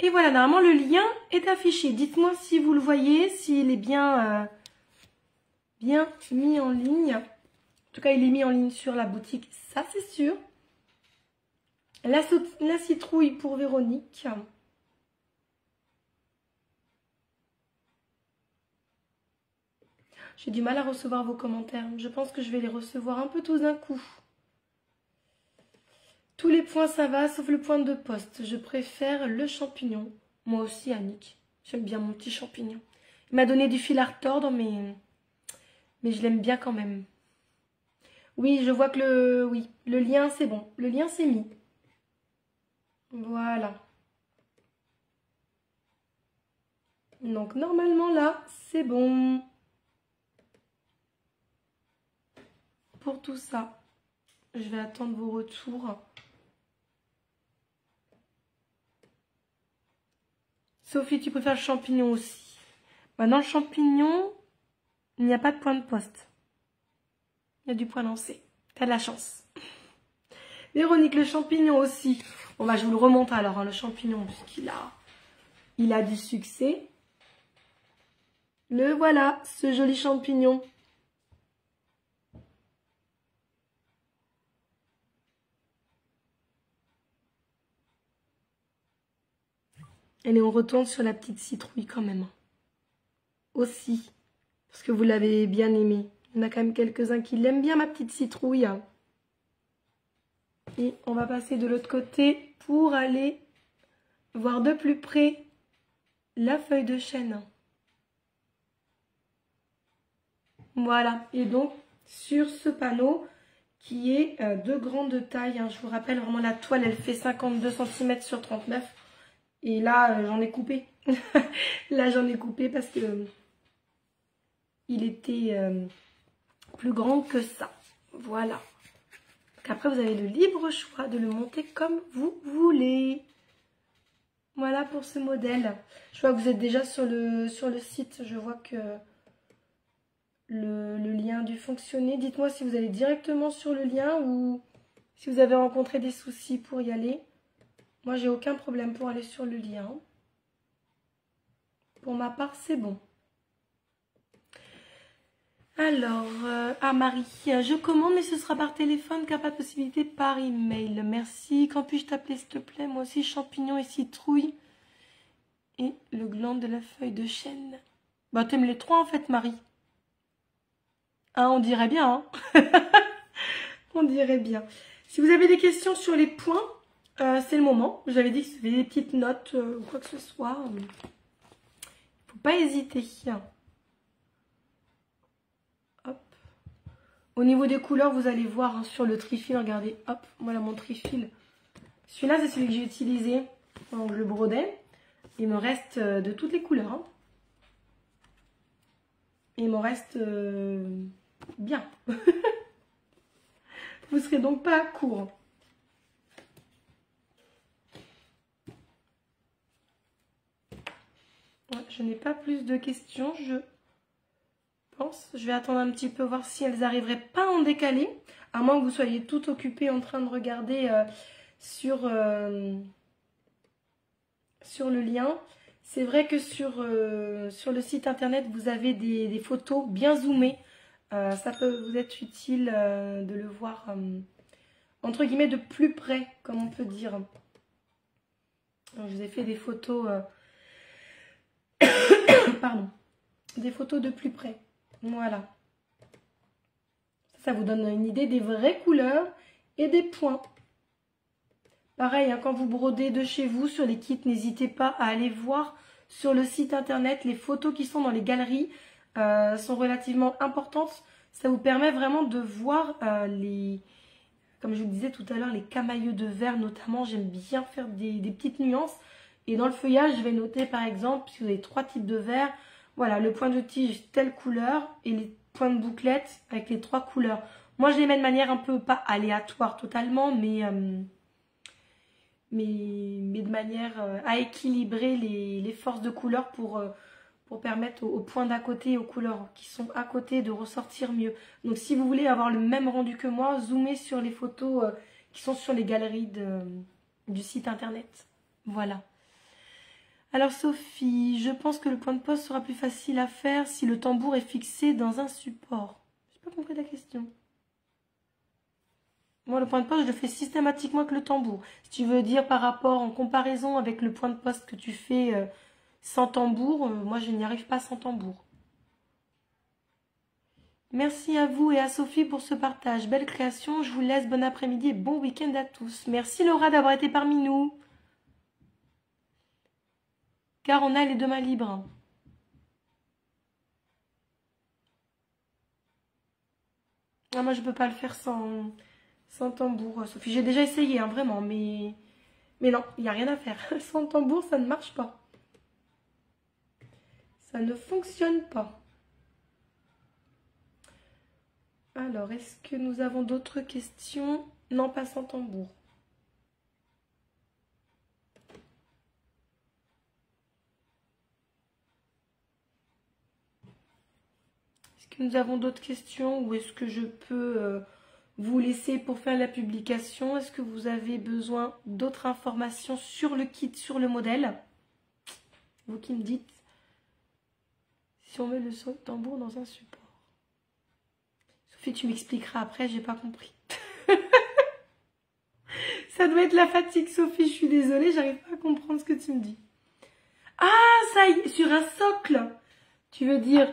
Et voilà, normalement, le lien est affiché. Dites-moi si vous le voyez, s'il est bien mis en ligne. En tout cas, il est mis en ligne sur la boutique, ça c'est sûr. La citrouille pour Véronique. J'ai du mal à recevoir vos commentaires. Je pense que je vais les recevoir un peu tous d'un coup. Tous les points, ça va, sauf le point de poste. Je préfère le champignon. Moi aussi, Annick. J'aime bien mon petit champignon. Il m'a donné du fil à retordre, mais je l'aime bien quand même. Oui, je vois que le lien, c'est bon. Le lien, c'est mis. Voilà. Donc normalement là, c'est bon. Pour tout ça, je vais attendre vos retours. Sophie, tu préfères le champignon aussi. Dans le champignon, il n'y a pas de point de poste. Il y a du point lancé. T'as de la chance. Véronique, le champignon aussi. Bon, je vous le remonte alors, hein, le champignon, puisqu'il a du succès. Le voilà, ce joli champignon. Allez, on retourne sur la petite citrouille quand même. Aussi, parce que vous l'avez bien aimé. Il y en a quand même quelques-uns qui l'aiment bien, ma petite citrouille. Et on va passer de l'autre côté pour aller voir de plus près la feuille de chêne. Voilà, et donc sur ce panneau qui est de grande taille, hein, je vous rappelle vraiment la toile elle fait 52 cm sur 39 et là j'en ai coupé. Là j'en ai coupé parce que il était plus grand que ça. Voilà. Donc après vous avez le libre choix de le monter comme vous voulez. Voilà pour ce modèle. Je vois que vous êtes déjà sur le site, je vois que le lien a dû fonctionner. Dites-moi si vous allez directement sur le lien ou si vous avez rencontré des soucis pour y aller. Moi, j'ai aucun problème pour aller sur le lien. Pour ma part, c'est bon. Alors, Marie, je commande, mais ce sera par téléphone car pas de possibilité par email. Merci. Quand puis-je t'appeler, s'il te plaît? Moi aussi, champignons et citrouille. Et le gland de la feuille de chêne. T'aimes les trois en fait, Marie. Hein, on dirait bien, hein. On dirait bien. Si vous avez des questions sur les points, c'est le moment. J'avais dit que c'était des petites notes ou quoi que ce soit. Il ne faut pas hésiter. Hop. Au niveau des couleurs, vous allez voir hein, sur le trifil. Regardez, hop, voilà mon trifil. Celui-là, c'est celui que j'ai utilisé. Donc, je le brodais. Il me reste de toutes les couleurs. Hein. Il me reste bien. Vous ne serez donc pas à court. Ouais, je n'ai pas plus de questions, je pense. Je vais attendre un petit peu, voir si elles n'arriveraient pas en décalé. À moins que vous soyez tout occupé en train de regarder sur le lien. C'est vrai que sur le site internet, vous avez des photos bien zoomées. Ça peut vous être utile de le voir entre guillemets de plus près, comme on peut dire. Donc, je vous ai fait des photos, pardon, des photos de plus près. Voilà. Ça vous donne une idée des vraies couleurs et des points. Pareil, hein, quand vous brodez de chez vous sur les kits, n'hésitez pas à aller voir sur le site internet. Les photos qui sont dans les galeries sont relativement importantes. Ça vous permet vraiment de voir comme je vous disais tout à l'heure, les camailleux de verre notamment. J'aime bien faire des petites nuances. Et dans le feuillage, je vais noter par exemple, si vous avez 3 types de verre, voilà, le point de tige telle couleur et les points de bouclette avec les 3 couleurs. Moi, je les mets de manière un peu, pas aléatoire totalement, mais de manière à équilibrer les forces de couleur pour permettre aux points d'à côté et aux couleurs qui sont à côté de ressortir mieux. Donc si vous voulez avoir le même rendu que moi, zoomez sur les photos qui sont sur les galeries du site internet. Voilà. Alors Sophie, je pense que le point de poste sera plus facile à faire si le tambour est fixé dans un support. Je n'ai pas compris la question. Moi, le point de poste, je le fais systématiquement avec le tambour. Si tu veux dire par rapport, en comparaison avec le point de poste que tu fais sans tambour, moi, je n'y arrive pas sans tambour. Merci à vous et à Sophie pour ce partage. Belle création, je vous laisse. Bon après-midi et bon week-end à tous. Merci Laura d'avoir été parmi nous. Car on a les 2 mains libres. Ah, moi, je ne peux pas le faire sans tambour, Sophie. J'ai déjà essayé, hein, vraiment, mais non, il n'y a rien à faire. Sans tambour, ça ne marche pas. Ça ne fonctionne pas. Alors, est-ce que nous avons d'autres questions? Non, pas sans tambour. Est-ce que nous avons d'autres questions ou est-ce que je peux vous laisser pour faire la publication? Est-ce que vous avez besoin d'autres informations sur le kit, sur le modèle? Vous qui me dites si on met le tambour dans un support. Sophie, tu m'expliqueras après, j'ai pas compris. Ça doit être la fatigue, Sophie, je suis désolée, j'arrive pas à comprendre ce que tu me dis. Ah, ça y est, sur un socle. Tu veux dire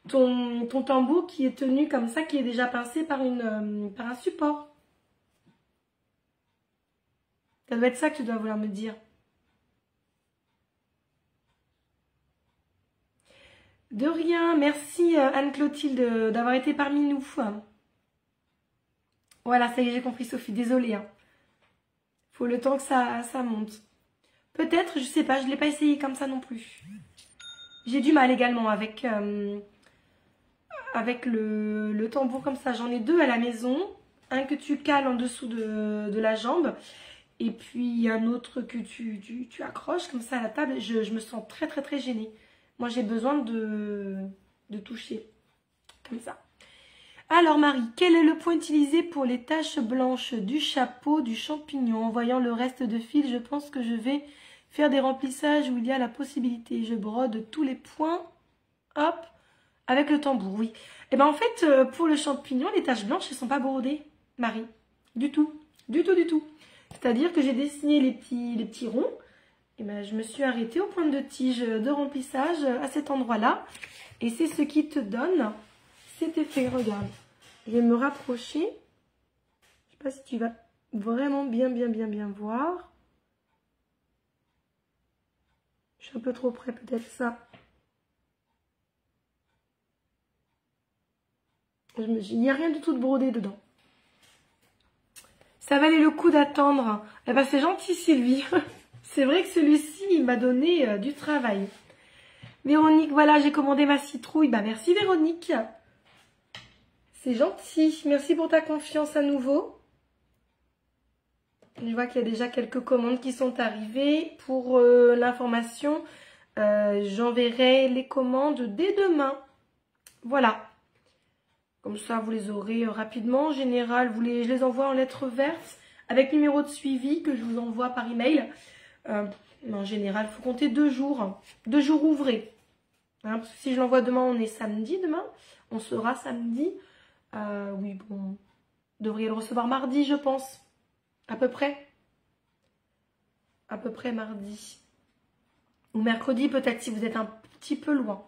ton tambour qui est tenu comme ça, qui est déjà pincé par un support. Ça doit être ça que tu dois vouloir me dire. De rien, merci Anne-Clotilde d'avoir été parmi nous. Voilà, ça y est, j'ai compris Sophie, désolée. Hein. Faut le temps que ça monte. Peut-être, je sais pas, je ne l'ai pas essayé comme ça non plus. J'ai du mal également avec le tambour comme ça. J'en ai deux à la maison. Un que tu cales en dessous de la jambe. Et puis un autre que tu accroches comme ça à la table. Je me sens très très très gênée. Moi j'ai besoin de toucher. Comme ça. Alors Marie, quel est le point utilisé pour les taches blanches du chapeau, du champignon? En voyant le reste de fil, je pense que je vais faire des remplissages où il y a la possibilité. Je brode tous les points, hop, avec le tambour, oui. Et bien en fait, pour le champignon, les taches blanches, elles ne sont pas brodées, Marie. Du tout, du tout, du tout. C'est-à-dire que j'ai dessiné les petits ronds. Et ben, je me suis arrêtée au point de tige de remplissage à cet endroit-là. Et c'est ce qui te donne cet effet, regarde. Je vais me rapprocher. Je ne sais pas si tu vas vraiment bien voir. Je suis un peu trop près, peut-être ça. Il n'y a rien du tout de brodé dedans. Ça valait le coup d'attendre. Eh ben, c'est gentil, Sylvie. C'est vrai que celui-ci, il m'a donné du travail. Véronique, voilà, j'ai commandé ma citrouille. Bah, merci, Véronique. C'est gentil. Merci pour ta confiance à nouveau. Je vois qu'il y a déjà quelques commandes qui sont arrivées. Pour l'information, j'enverrai les commandes dès demain. Voilà. Comme ça, vous les aurez rapidement. En général, je les envoie en lettres vertes avec numéro de suivi que je vous envoie par email. En général, il faut compter 2 jours. 2 jours ouvrés. Hein, parce que si je l'envoie demain, on est samedi demain. On sera samedi. Oui, bon, vous devriez le recevoir mardi, je pense. À peu près. À peu près mardi. Ou mercredi, peut-être, si vous êtes un petit peu loin.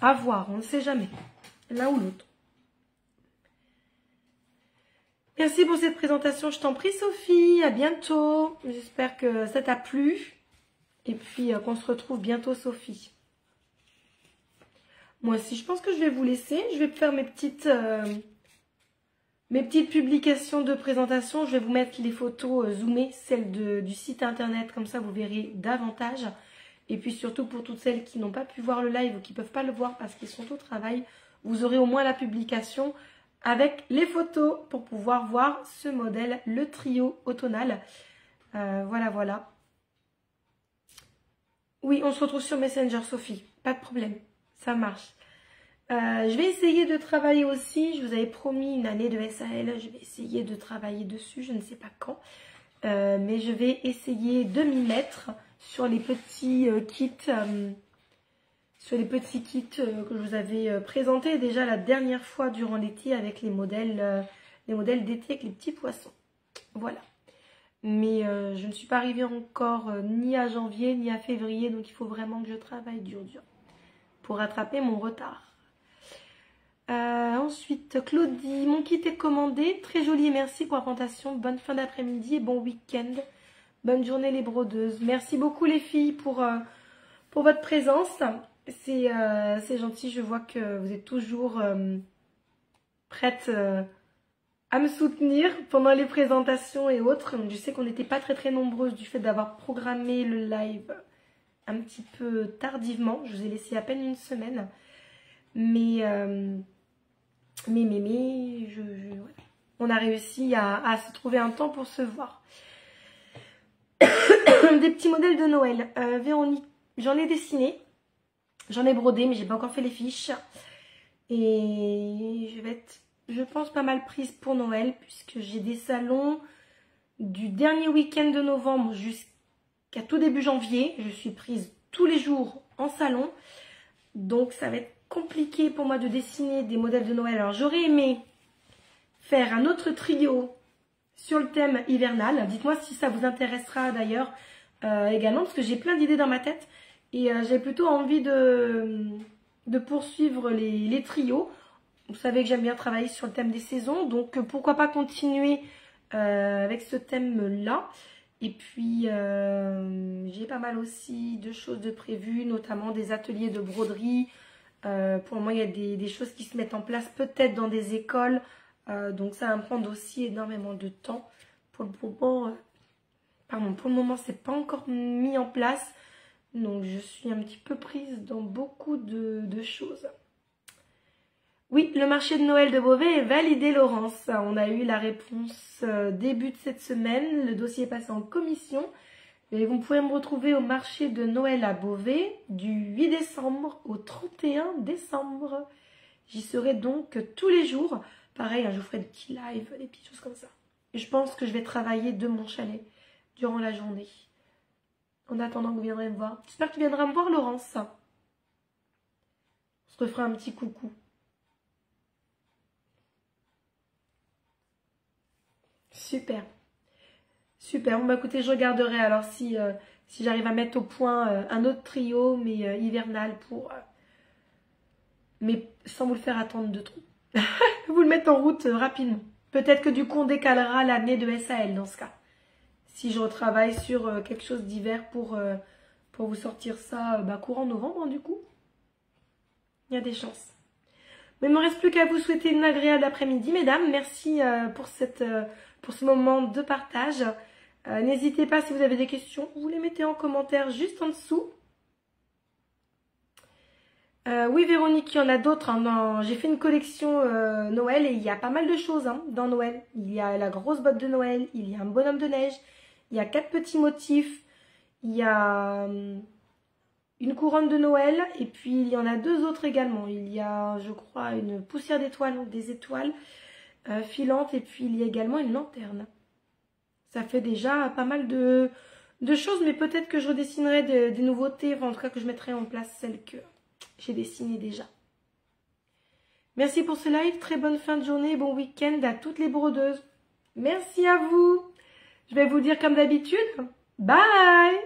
À voir, on ne sait jamais. L'un ou l'autre. Merci pour cette présentation, je t'en prie Sophie, à bientôt. J'espère que ça t'a plu. Et puis qu'on se retrouve bientôt Sophie. Moi aussi, je pense que je vais vous laisser. Je vais faire mes petites publications de présentation. Je vais vous mettre les photos zoomées, celles du site internet, comme ça vous verrez davantage. Et puis surtout pour toutes celles qui n'ont pas pu voir le live ou qui ne peuvent pas le voir parce qu'ils sont au travail, vous aurez au moins la publication avec les photos pour pouvoir voir ce modèle, le trio automnal. Voilà, voilà. Oui, on se retrouve sur Messenger, Sophie. Pas de problème, ça marche. Je vais essayer de travailler aussi. Je vous avais promis une année de SAL. Je vais essayer de travailler dessus. Je ne sais pas quand. Mais je vais essayer de m'y mettre sur les petits kits. Sur les petits kits que je vous avais présentés déjà la dernière fois durant l'été avec les modèles d'été avec les petits poissons. Voilà. Mais je ne suis pas arrivée encore ni à janvier ni à février, donc il faut vraiment que je travaille dur pour rattraper mon retard. Ensuite, Claudie, mon kit est commandé. Très joli, merci pour la présentation. Bonne fin d'après-midi et bon week-end. Bonne journée les brodeuses. Merci beaucoup les filles pour votre présence. C'est gentil, je vois que vous êtes toujours prêtes à me soutenir pendant les présentations et autres. Je sais qu'on n'était pas très nombreuses du fait d'avoir programmé le live un petit peu tardivement. Je vous ai laissé à peine une semaine. Mais ouais. On a réussi à se trouver un temps pour se voir. Des petits modèles de Noël. Véronique, j'en ai dessiné. J'en ai brodé, mais j'ai pas encore fait les fiches. Et je vais être, je pense, pas mal prise pour Noël, puisque j'ai des salons du dernier week-end de novembre jusqu'à tout début janvier. Je suis prise tous les jours en salon. Donc ça va être compliqué pour moi de dessiner des modèles de Noël. Alors j'aurais aimé faire un autre trio sur le thème hivernal. Dites-moi si ça vous intéressera d'ailleurs également, parce que j'ai plein d'idées dans ma tête. Et j'ai plutôt envie de poursuivre les trios. Vous savez que j'aime bien travailler sur le thème des saisons. Donc pourquoi pas continuer avec ce thème-là. Et puis j'ai pas mal aussi de choses de prévues, notamment des ateliers de broderie. Pour moi, il y a des choses qui se mettent en place peut-être dans des écoles. Donc ça va me prendre aussi énormément de temps. Pour le moment, c'est pas encore mis en place. Donc je suis un petit peu prise dans beaucoup de choses. Oui, le marché de Noël de Beauvais est validé, Laurence. On a eu la réponse début de cette semaine. Le dossier est passé en commission. Et vous pouvez me retrouver au marché de Noël à Beauvais du 8 décembre au 31 décembre. J'y serai donc tous les jours. Pareil, je vous ferai des petits lives, des petites choses comme ça. Et je pense que je vais travailler de mon chalet durant la journée. En attendant que vous viendrez me voir. J'espère que tu viendras me voir, Laurence. On se refera un petit coucou. Super. Super. Bon, bah écoutez, je regarderai alors si j'arrive à mettre au point un autre trio, mais hivernal pour... mais sans vous le faire attendre de trop. Vous le mettre en route rapidement. Peut-être que du coup, on décalera l'année de SAL dans ce cas. Si je retravaille sur quelque chose d'hiver pour vous sortir ça courant novembre, du coup. Il y a des chances. Mais il ne me reste plus qu'à vous souhaiter une agréable après-midi, mesdames. Merci pour ce moment de partage. N'hésitez pas si vous avez des questions, vous les mettez en commentaire juste en dessous. Oui, Véronique, il y en a d'autres. Hein, j'ai fait une collection Noël et il y a pas mal de choses dans Noël. Il y a la grosse botte de Noël, il y a un bonhomme de neige, il y a 4 petits motifs, il y a une couronne de Noël et puis il y en a 2 autres également. Il y a, je crois, une poussière d'étoiles, des étoiles filantes et puis il y a également une lanterne. Ça fait déjà pas mal de choses, mais peut-être que je redessinerai des nouveautés, enfin, en tout cas que je mettrai en place celles que j'ai dessinées déjà. Merci pour ce live, très bonne fin de journée, bon week-end à toutes les brodeuses. Merci à vous. Je vais vous dire comme d'habitude, bye!